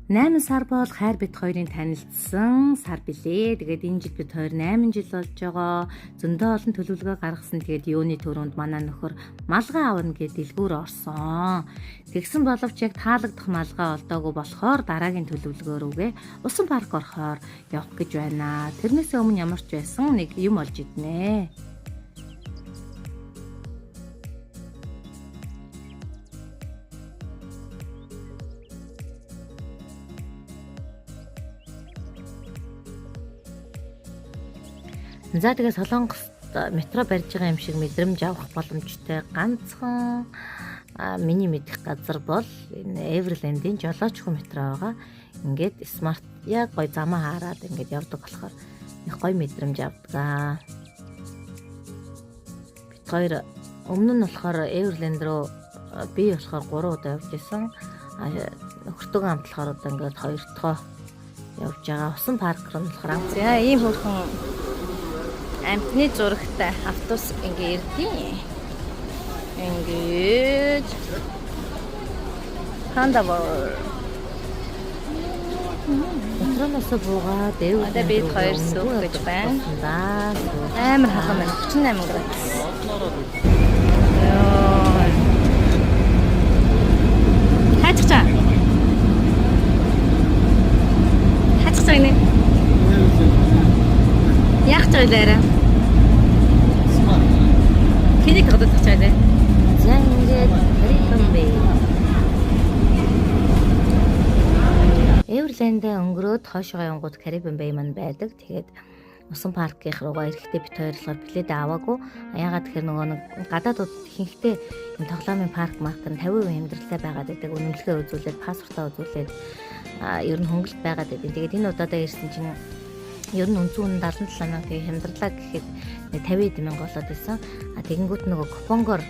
8 сар бол хайр бит хоёрын танилцсан сар билээ. Тэгээд энэ жил бид хоёр 8 жил болж байгаа. Зөндөө олон төлөвлөгөө гаргасан. Тэгээд юуны төрөнд манай нөхөр малгай авна гэд дэлгүүр орсон. Тэгсэн боловч яг таалагдах малгай олдоогүй болохоор дараагийн төлөвлөгөө рүүгээ усан парк орохоор явах гэж байна. Тэрнээсээ өмнө ямар ч байсан нэг юм олж иднэ. За тэгээ Солонгост метро барьж байгаа юм шиг мэдрэмж авах боломжтой ганцхан миний мэдих газар бол энэ Эверлендийн жолоочхон метро байгаа. Ингээд смарт яг гой замаа хараад ингээд явдаг болохоор их гой мэдрэмж авдаг. Бид хоёр өмнө нь болохоор Эверленд руу би болохоор 3 удаа явж исэн. Нөхөртөөгөө хамтлахаар одоо ингээд 2 дахь явж байгаа. Усан парк руу болохоор за ийм хөрхөн амтны зурагтай автобус ингээ ирдیں۔ Ингээд хандавар. Метроноос буугаад одоо бид хоёр суух гэж байна. Амар халуун байна. 38 градус. Хаачих чаа. Хаачих чаа нэ. Яах ч ойлаарай. Хэнийг гадаад чаалаа. За ингээд Кариббэй. Эверленд өнгөрөөд хоошоо явангууд Кариббэй маань байдаг. Тэгээд усан паркийн руугаа эрэхтэй бит хоёрлохоор билет аваагүй. Яагаад тэгэхээр нөгөө нэг гадаадууд ихэнхдээ энэ тоглоомын парк маркын 50% хямдралтай байгаад байдаг. Үнэмлэхээ үзүүлээд паспортаа үзүүлээд ер нь хөнгөлт байгаад байдаг. Тэгээд энэ удаадаа ирсэн чинь ер нь үнцэн 77 мянга хямдрлаа гэхэд 50 мянга болоод байсан. Тэгэнгүүт нөгөө купонгоор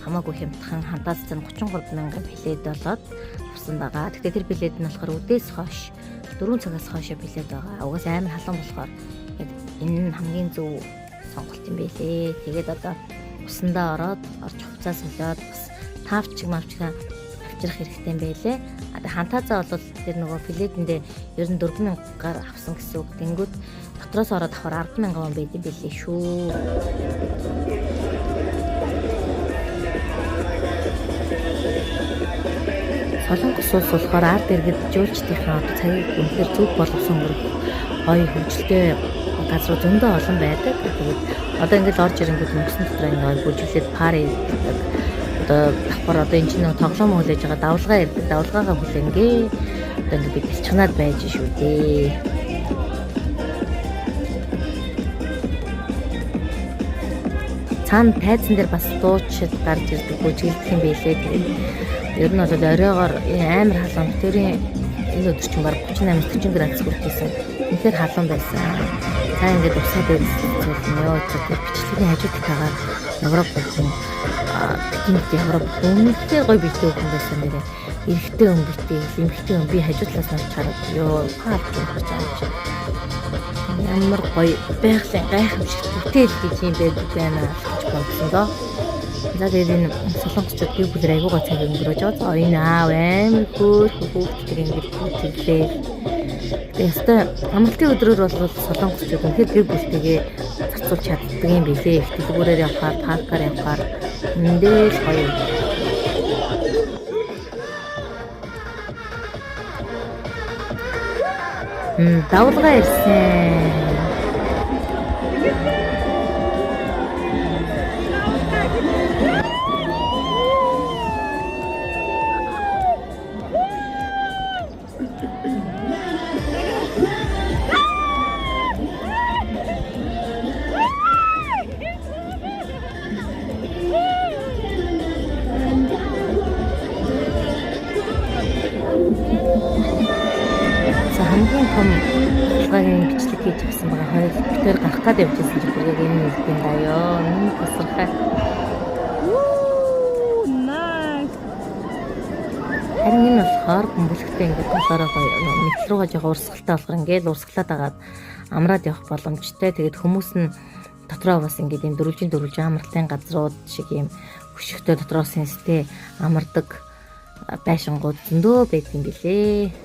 хамаагүй хямдхан хантаас цан 33 мянган билет болоод авсан байгаа. Тэгэхээр тэр билет нь болохоор үдээс хойш 4 цагаас хойш билет байгаа. Угаас амар халуун болохоор энэ нь хамгийн зөв сонголт юм байлээ. Тэгээд одоо усандаа ороод орж хувцас солиод бас таавчиг мавчгаа авчрах хэрэгтэй юм байлээ. Хантаазаа бол тэр нөгөө билетэндээ ер нь 4,000-аар авсан гэсэн үг. Тэнгүүд дотроос ороод авахаар 10,000 вон байд юм билээ шүү. Солонгос улс болохоор ард иргэд жуулчдынхаа одоо цагийг үнэхээр зөв болгосон гоё хөгжилтэй газруу зөндөө олон байдаг. Тэгээд одоо ингээд орж ирэнгүүт мөсөн дотор ингээд бүжиглээд пари гэдэг. Одоо давхар одоо энэ чинь тоглоом хүлээж байгаа давлгаа ирдэг. Давлгаагаа хүлэнгээ. Одоо ингээд бид бэлчгнаад байж шүү дээ. Цаана тайзан дээр бас дуучид гарч ирдэг бүжиглэх юм байлээ. Тэгээд ер нь бол оройгоор амар халуун тэрийн энэ өдөр чинь баг 38-40 градус хүрчихсэн. Үнэхээр халуун байсан. Цаа ингээд усаад ирсэн ёо тэр бичлэгийн хажууд тагаа Европ болсон. Тэнд Европ үнэхээр гоё битээ хүн байсан нэрээ. Эрэгтэй хүн битээ, эмэгтэй хүн би хажуудлаас нь хараад ёо парк гэж ааж. Ямар гоё байгалийн гайхамшигт бүтээл гэж юм байна гэж бодсон доо. За тэгээд энэ солонгосчууд бие бүлэр айгуугаа цаг өнгөрөөж байгаа. Энэ аав амар хүүхдтэй ингэж бүтэглээ. Тэгээд амралтын өдрөөр бол солонгосчууд үнэхээр бие бүлтэйгээ зарцуулж чаддаг юм билээ. Их дэлгүүрээр явахаар, паркаар явахаар мэндэл гоё. Давлгаа ирсэн. Хамгийн том багийн бичлэг хийж авсан байгаа хоёр битээр гарах гад явжсэн чинь яг энэ хэлбэн даяа. Тасархай. Nice. Харин энэ болохоор бөмбөлөгтэй ингээд толороо метрогоо жоо урсгалтай болохоор ингээд урсгалаад агаад амраад явах боломжтой. Тэгээд хүмүүс нь дотроо бас ингээд энэ дөрвөлжин амралтын газрууд шиг юм өшигтэй дотроос сэнстэй амардаг байшингууд зөндөө байдаг юм билээ.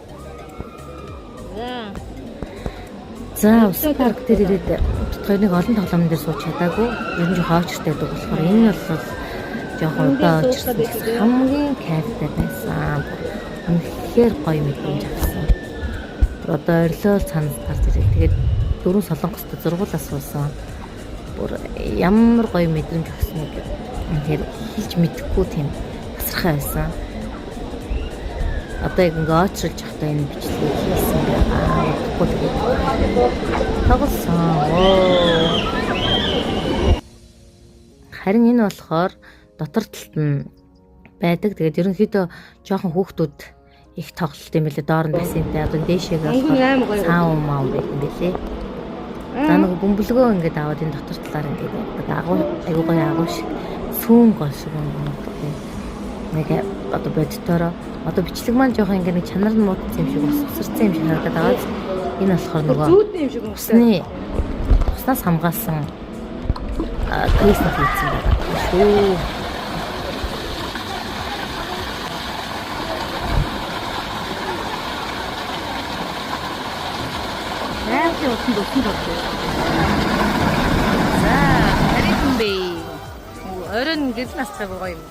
За усан парк дээр ирээд битгойныг олон тоглоомн дээр сууж чадаагүй. Ер нь жоохон очиртай байдаг болохоор энэ нь бол жоохон удаа очирсан хамгийн кайфтай байсан. Үнэхээр гоё мэдрэмж авсан. Одоо орилол цаанаас гарч ирээ. Тэгээд 4 солонгостой зургуулаас суусан. Бүр ямар гоё мэдрэмж авсныг үнэхээр хэлж мэдэхгүй тийм тасархай байсан. Одоо яг ингээ очролж явахдаа энэ бичлэгийг хийсэн байгаа. Тоглосон. Харин энэ болохоор дотор талд нь байдаг. Тэгээд ерөнхийдөө жоохон хүүхдүүд их тоглолт юм билээ. Доор нь бассейнтэй одоо дээшээ болохоор саун маун байх юм билээ. За нэг бөмбөлгөө ингээд аваад энэ дотор талаар ингээд айгуу гоё агуу шиг сүүн гол шиг нэг одоо бодтоороо одоо бичлэг маань жоохон ингээд нэг чанар нь муудсан юм шиг усарсан юм шиг харагдаад байгаа. Энэ болохоор нөгөө уснаас хамгаалсан кристал хийсэн байгаа шүү. Яагаад утсан болов? За, харин бэ. Оройн гэл настай байгаа юм.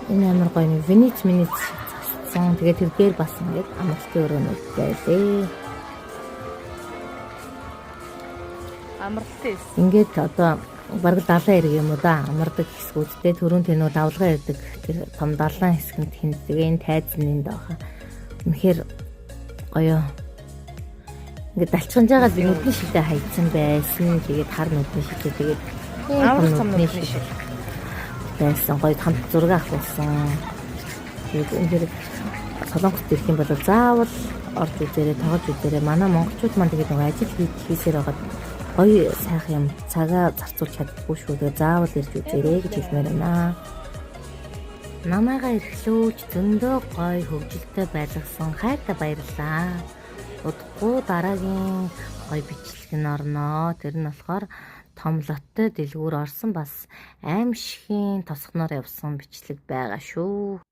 Энэ амар гоё юм. Венец зассан. Тэгээд тэр дээр бас ингээд амралтын өрөөнүүд байлээ. Амралтай. Ингээд одоо бараг далайн хэрэг юм уу да. Амардаг хэсгүүдтэй төрөнд тэнүү давлгаа ирдэг. Тэр том далайн хэсгэнд хиндэг. Энэ тайзны доохон. Үнэхээр гоё. Ингээд далчгаж байгаа нүдний шилдэ хайцсан байсан. Тэгээд хар нүдний шилдэ тэгээд амар том нүдний шилдэ байсан. Гоё хамт зураг авахсан. Тэгээд энэ дээр солонгост ирэх юм бол заавал орж үзээрэй, тоглож үзээрэй. Манай монголчууд маань тэгээд нэг ажил хийсээр байгаа гоё сайхан юм цагаа зарцуулж чаддаггүй шүү. Тэгээд заавал ирж үзээрэй гэж хэлмээр байна. Намайгаа эрхлүүлж зөндөө гоё хөвгөлтэй байлгасан хайртай баярлалаа. Удахгүй дараагийн гоё бичлэг нь орноо. Тэр нь болохоор том лоттой дэлгүүр орсон бас аимшигын тосгоноор явсан бичлэг байгаа шүү.